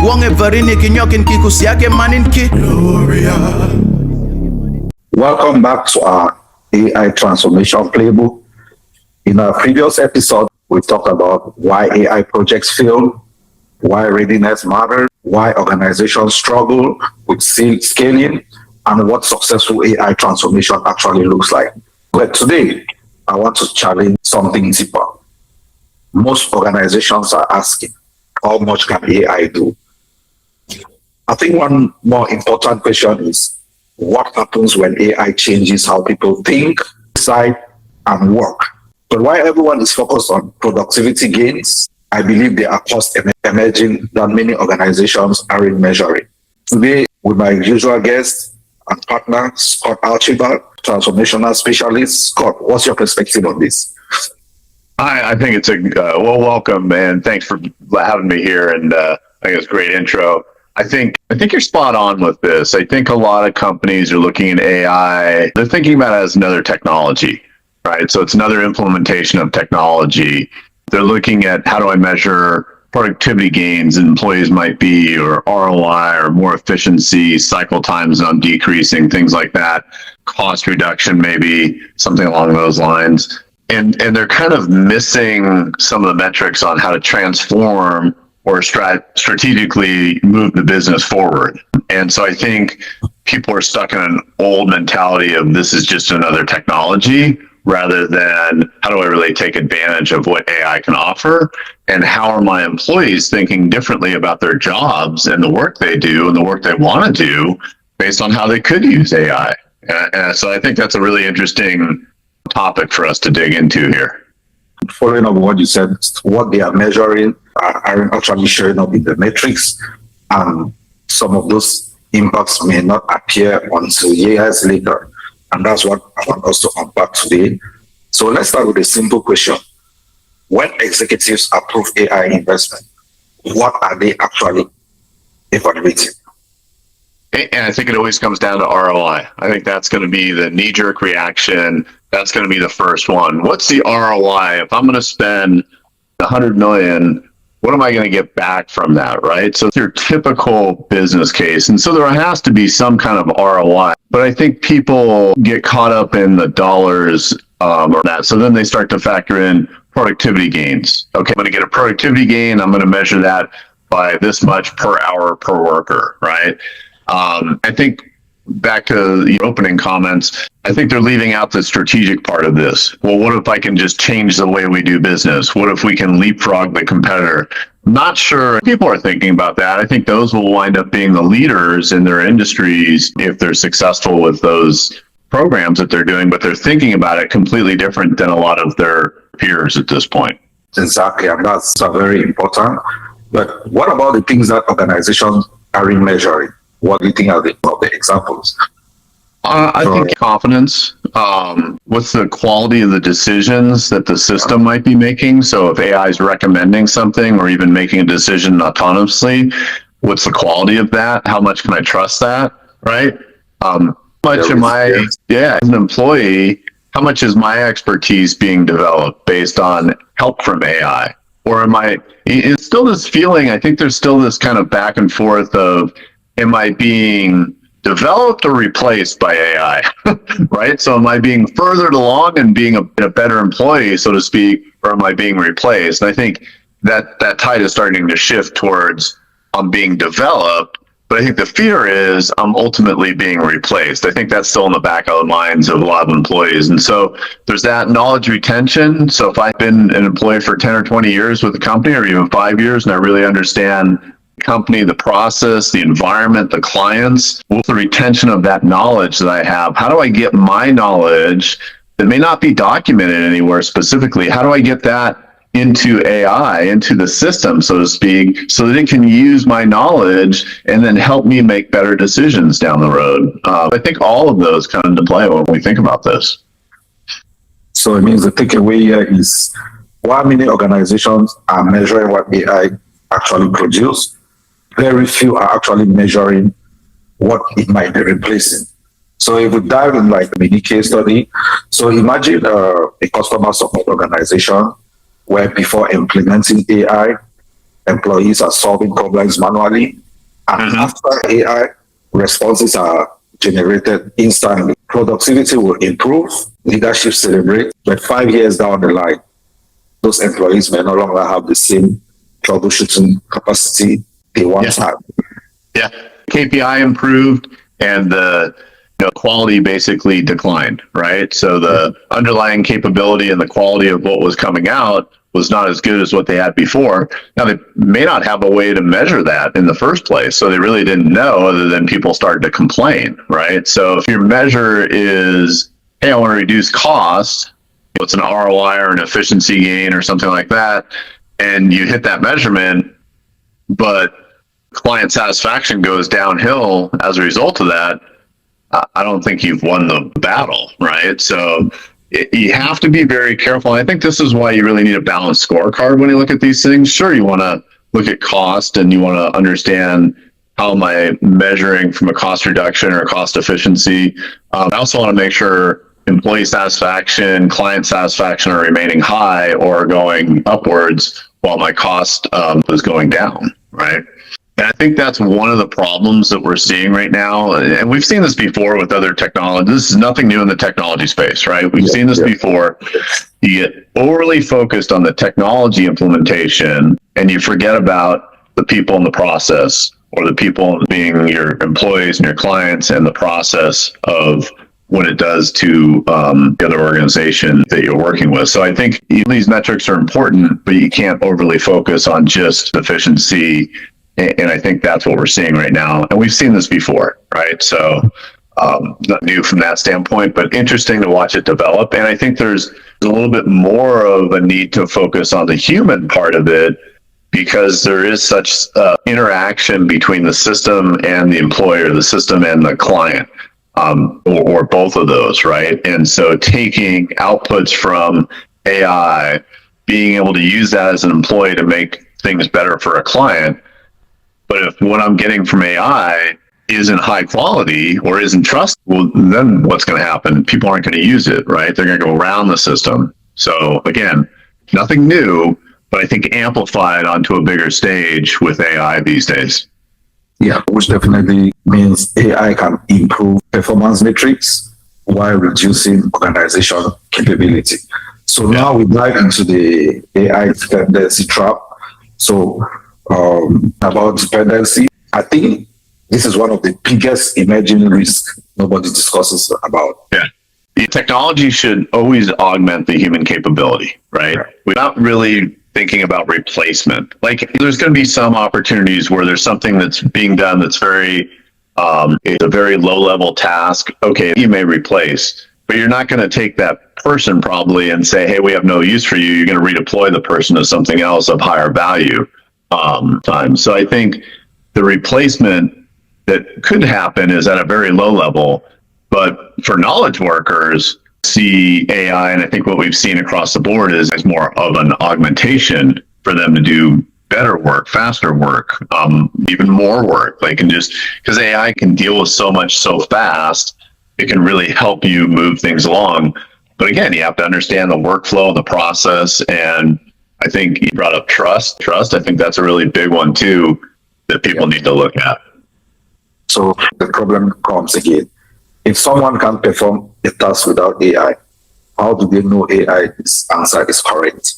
Welcome back to our AI Transformation Playbook. In our previous episode, we talked about why AI projects fail, why readiness matters, why organizations struggle with scaling, and what successful AI transformation actually looks like. But today, I want to challenge something deeper. Most organizations are asking, how much can AI do? I think one more important question is, what happens when AI changes how people think, decide, and work? But while everyone is focused on productivity gains, I believe there are costs emerging that many organizations aren't measuring. Today, with my usual guest and partner, Scott Archibald, transformational specialist. Scott, what's your perspective on this? I think it's welcome, and thanks for having me here. And I think it's a great intro. I think you're spot on with this. I think a lot of companies are looking at AI. They're thinking about it as another technology, right? So it's another implementation of technology. They're looking at, how do I measure productivity gains employees might be, or ROI, or more efficiency, cycle times on decreasing, things like that, cost reduction, maybe something along those lines. And they're kind of missing some of the metrics on how to transform or strategically move the business forward. And so I think people are stuck in an old mentality of, this is just another technology, rather than, how do I really take advantage of what AI can offer? And how are my employees thinking differently about their jobs and the work they do and the work they want to do based on how they could use AI? And so I think that's a really interesting topic for us to dig into here. Following up on what you said, what they are measuring aren't actually showing up in the metrics, and some of those impacts may not appear until years later. And that's what I want us to unpack today. So let's start with a simple question. When executives approve AI investment, what are they actually evaluating? And I think it always comes down to ROI. I think that's going to be the knee-jerk reaction. That's going to be the first one. What's the ROI? If I'm going to spend $100 million, what am I going to get back from that, right? So it's your typical business case. And so there has to be some kind of ROI. But I think people get caught up in the dollars or that. So then they start to factor in productivity gains. Okay, I'm going to get a productivity gain. I'm going to measure that by this much per hour per worker, right? I think back to the opening comments, I think they're leaving out the strategic part of this. Well, what if I can just change the way we do business? What if we can leapfrog the competitor? Not sure people are thinking about that. I think those will wind up being the leaders in their industries if they're successful with those programs that they're doing, but they're thinking about it completely different than a lot of their peers at this point. Exactly, and that's very important. But what about the things that organizations are measuring? What do you think are the examples? I think confidence. What's the quality of the decisions that the system might be making? So if AI is recommending something or even making a decision autonomously, what's the quality of that? How much can I trust that? Right? As an employee, how much is my expertise being developed based on help from AI? Or it's still this feeling, I think there's still this kind of back and forth of, am I being developed or replaced by AI, right? So am I being furthered along and being a better employee, so to speak, or am I being replaced? And I think that tide is starting to shift towards, I'm being developed, but I think the fear is I'm ultimately being replaced. I think that's still in the back of the minds of a lot of employees. And so there's that knowledge retention. So if I've been an employee for 10 or 20 years with the company, or even 5 years, and I really understand company, the process, the environment, the clients, with the retention of that knowledge that I have, how do I get my knowledge that may not be documented anywhere specifically? How do I get that into AI, into the system, so to speak, so that it can use my knowledge and then help me make better decisions down the road? I think all of those come into play when we think about this. So it means the takeaway here is, while many organizations are measuring what AI actually produce, very few are actually measuring what it might be replacing. So if we dive in like a mini case study, so imagine a customer support organization where before implementing AI, employees are solving problems manually. And after AI, responses are generated instantly. Productivity will improve, leadership celebrate, but 5 years down the line, those employees may no longer have the same troubleshooting capacity they once had. Yeah. KPI improved and the quality basically declined, right? So the underlying capability and the quality of what was coming out was not as good as what they had before. Now, they may not have a way to measure that in the first place, so they really didn't know other than people started to complain, right? So if your measure is, hey, I want to reduce costs, it's an ROI or an efficiency gain or something like that, and you hit that measurement, but client satisfaction goes downhill as a result of that, I don't think you've won the battle, right? So you have to be very careful. I think this is why you really need a balanced scorecard when you look at these things. Sure, you want to look at cost and you want to understand how am I measuring from a cost reduction or cost efficiency. I also want to make sure employee satisfaction, client satisfaction are remaining high or going upwards while my cost is going down, right? And I think that's one of the problems that we're seeing right now. And we've seen this before with other technology. This is nothing new in the technology space, right? We've seen this before. You get overly focused on the technology implementation and you forget about the people in the process, or the people being your employees and your clients, and the process of what it does to the other organization that you're working with. So I think these metrics are important, but you can't overly focus on just efficiency. And I think that's what we're seeing right now. And we've seen this before, right? So not new from that standpoint, but interesting to watch it develop. And I think there's a little bit more of a need to focus on the human part of it, because there is such interaction between the system and the employer, the system and the client, or both of those, right? And so taking outputs from AI, being able to use that as an employee to make things better for a client. But if what I'm getting from AI isn't high quality or isn't trusted, well, then what's going to happen? People aren't going to use it, right? They're going to go around the system. So again, nothing new, but I think amplified onto a bigger stage with AI these days. Yeah, which definitely means AI can improve performance metrics while reducing organization capability. So now we dive into the AI dependency trap. So about dependency, I think this is one of the biggest emerging risks nobody discusses about. Yeah. The technology should always augment the human capability, right? We're not really thinking about replacement. Like, there's going to be some opportunities where there's something that's being done that's very, it's a very low level task. Okay, you may replace, but you're not going to take that person probably and say, hey, we have no use for you. You're going to redeploy the person to something else of higher value. So I think the replacement that could happen is at a very low level, but for knowledge workers, see AI, and I think what we've seen across the board is more of an augmentation for them to do better work, faster work, even more work. They can just, because AI can deal with so much so fast, it can really help you move things along. But again, you have to understand the workflow, the process, and I think you brought up trust. I think that's a really big one too that people need to look at. So the problem comes again. If someone can perform a task without AI, how do they know AI's answer is correct?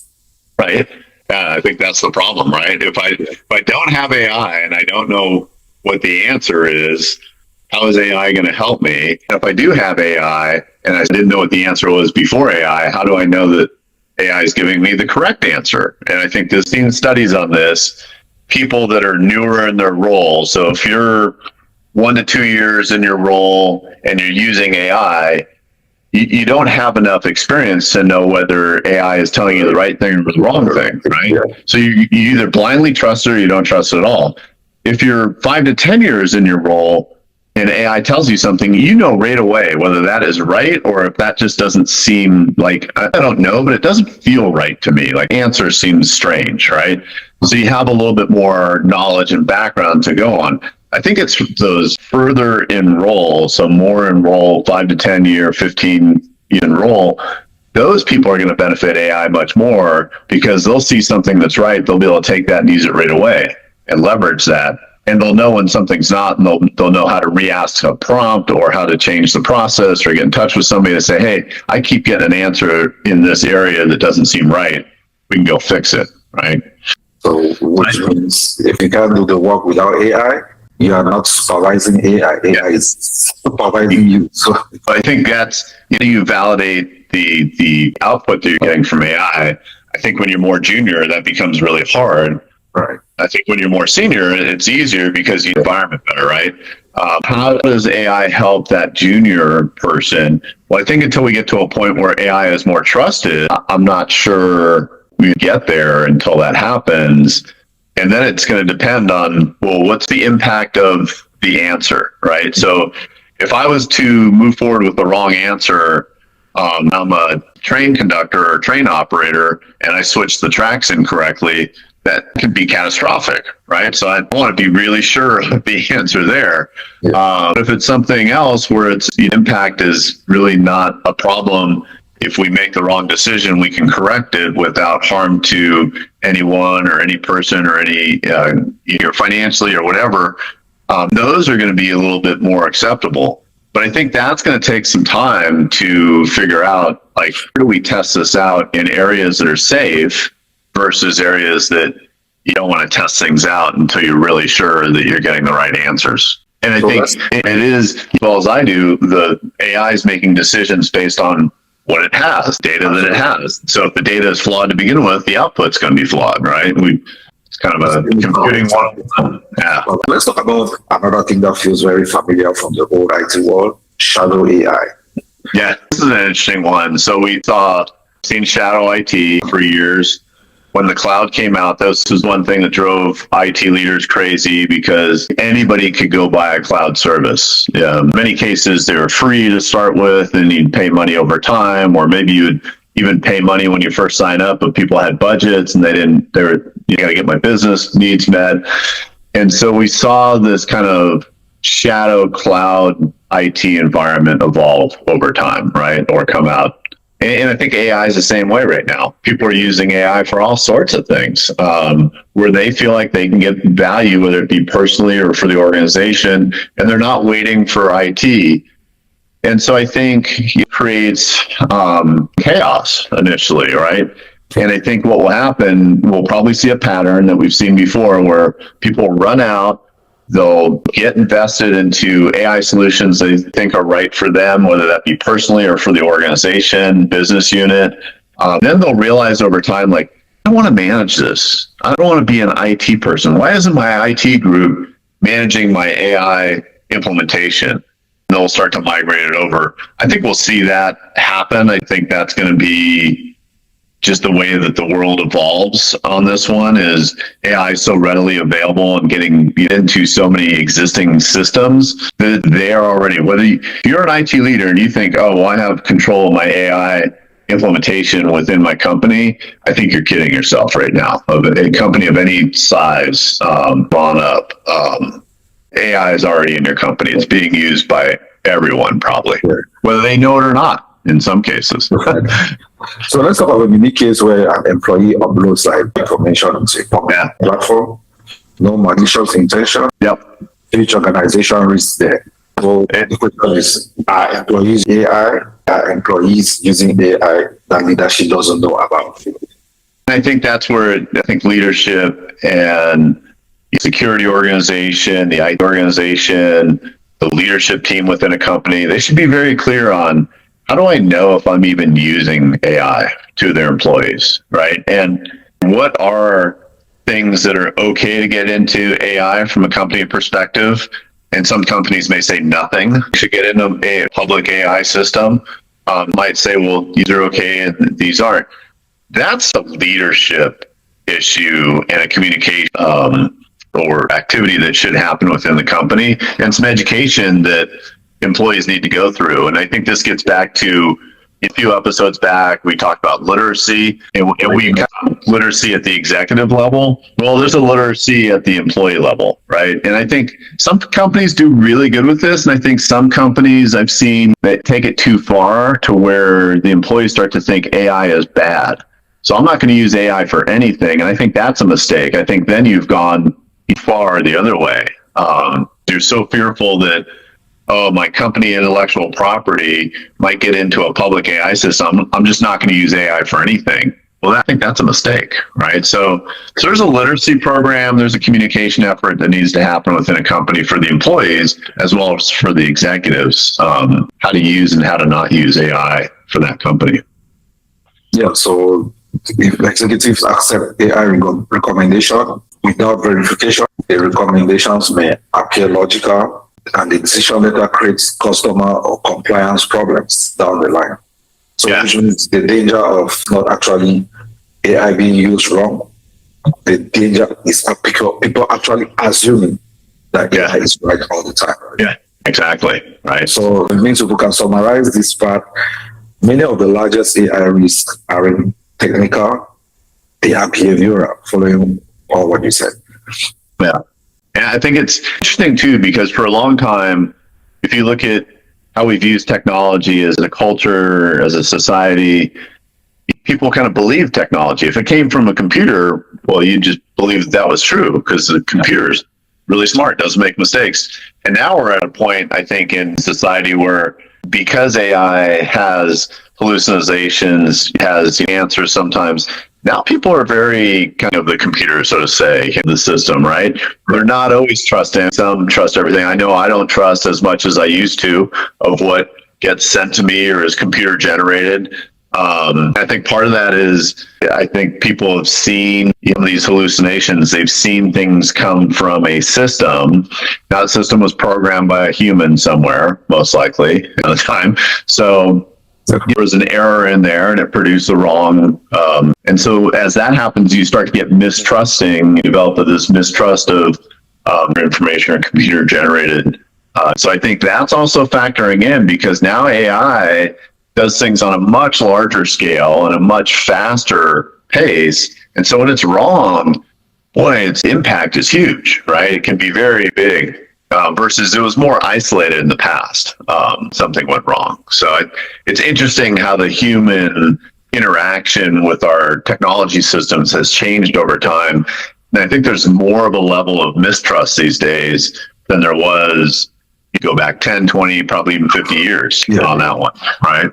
Right. I think that's the problem, right? If I don't have AI and I don't know what the answer is, how is AI going to help me? If I do have AI and I didn't know what the answer was before AI, how do I know that AI is giving me the correct answer? And I think there's been studies on this. People that are newer in their role. So if you're 1 to 2 years in your role and you're using AI, you don't have enough experience to know whether AI is telling you the right thing or the wrong thing, right? Yeah. So you either blindly trust it or you don't trust it at all. If you're 5 to 10 years in your role and AI tells you something, you know right away whether that is right or if that just doesn't seem like, I don't know, but it doesn't feel right to me. Like, answer seems strange, right? So you have a little bit more knowledge and background to go on. I think it's those further in role, so more in role, 5 to 10 year, 15 in role, those people are going to benefit AI much more because they'll see something that's right. They'll be able to take that and use it right away and leverage that. And they'll know when something's not, and they'll know how to re-ask a prompt or how to change the process or get in touch with somebody to say, hey, I keep getting an answer in this area that doesn't seem right. We can go fix it, right? So which means if you can't do the work without AI, you are not supervising AI. AI is supervising you. So I think that's, you validate the output that you're getting from AI. I think when you're more junior, that becomes really hard. right. I think when you're more senior, it's easier because you environment better, right? How does AI help that junior person? Well, I think until we get to a point where AI is more trusted, I'm not sure we get there until that happens. And then it's going to depend on, well, what's the impact of the answer, right? So if I was to move forward with the wrong answer, I'm a train conductor or train operator, and I switch the tracks incorrectly, that could be catastrophic, right? So I want to be really sure of the answer there. Yeah. If it's something else where the impact is really not a problem, if we make the wrong decision, we can correct it without harm to anyone or any person or any, financially or whatever. Those are going to be a little bit more acceptable. But I think that's going to take some time to figure out, like, how do we test this out in areas that are safe versus areas that you don't want to test things out until you're really sure that you're getting the right answers. And I think it is, as well as I do, the AI is making decisions based on what it has, data that it has. So if the data is flawed to begin with, the output's going to be flawed, right? It's kind of a computing one. Yeah. Let's talk about another thing that feels very familiar from the old IT world, shadow AI. Yeah, this is an interesting one. So seen shadow IT for years. When the cloud came out, this was one thing that drove IT leaders crazy because anybody could go buy a cloud service. In many cases, they were free to start with, and you'd pay money over time, or maybe you would even pay money when you first sign up, but people had budgets and you got to get my business needs met. And so we saw this kind of shadow cloud IT environment evolve over time, right? Or come out. And I think AI is the same way right now. People are using AI for all sorts of things where they feel like they can get value, whether it be personally or for the organization, and they're not waiting for IT. And so I think it creates chaos initially, right? And I think what will happen, we'll probably see a pattern that we've seen before where people run out, they'll get invested into AI solutions they think are right for them, whether that be personally or for the organization, business unit. Then they'll realize over time, like, I don't want to manage this. I don't want to be an IT person. Why isn't my IT group managing my AI implementation? They'll start to migrate it over. I think we'll see that happen. I think that's going to be just the way that the world evolves on this one. Is AI is so readily available and getting into so many existing systems that they are already, if you're an IT leader and you think, oh, well, I have control of my AI implementation within my company, I think you're kidding yourself right now. Of a company of any size, gone up, AI is already in your company. It's being used by everyone probably, whether they know it or not in some cases. So let's talk about a unique case where an employee uploads information into a common platform. No malicious intention. Yep. Each organization risks there. So the question is, are employees AI? Are employees using AI that leadership doesn't know about? I think that's where I think leadership and the security organization, the IT organization, the leadership team within a company, they should be very clear on, how do I know if I'm even using AI to their employees, right? And what are things that are okay to get into AI from a company perspective? And some companies may say nothing should get into a public AI system. Might say, well, these are okay and these aren't. That's a leadership issue and a communication or activity that should happen within the company, and some education that employees need to go through. And I think this gets back to, A few episodes back, we talked about literacy, and we got literacy at the executive level. Well, there's a literacy at the employee level, right? And I think some companies do really good with this, and I think some companies I've seen that take it too far to where the employees start to think AI is bad. So I'm not going to use AI for anything, and I think that's a mistake. I think then you've gone far the other way. You're so fearful that, oh, my company intellectual property might get into a public AI system. I'm just not going to use AI for anything. Well, I think that's a mistake, right? So there's a literacy program, there's a communication effort that needs to happen within a company for the employees as well as for the executives, how to use and how to not use AI for that company. Yeah, so if executives accept AI recommendation without verification, the recommendations may appear logical, and the decision letter creates customer or compliance problems down the line. So which means the danger of not actually AI being used wrong. The danger is people actually assuming that AI is right all the time. Yeah, exactly. Right. So it means if we can summarize this part, many of the largest AI risks aren't technical, they are behavioral, following all what you said. Yeah. And I think it's interesting too, because for a long time, if you look at how we've used technology as a culture, as a society, people kind of believe technology. If it came from a computer, well, you just believe that was true because the computer's really smart, doesn't make mistakes. And now we're at a point, I think, in society where because AI has hallucinations, has answers sometimes, now people are very kind of the computer, so to say, in the system, right? They're not always trusting. Some trust everything. I know I don't trust as much as I used to of what gets sent to me or is computer generated. I think part of that is I think people have seen these hallucinations. They've seen things come from a system. That system was programmed by a human somewhere, most likely at the time. So there was an error in there and it produced the wrong. And so as that happens, you start to get mistrusting, you develop this mistrust of information or computer generated. So I think that's also factoring in because now AI does things on a much larger scale and a much faster pace. And so when it's wrong, boy, its impact is huge, right? It can be very big. Versus it was more isolated in the past. Something went wrong. So it's interesting how the human interaction with our technology systems has changed over time. And I think there's more of a level of mistrust these days than there was, you go back 10, 20, probably even 50 years on that one, right?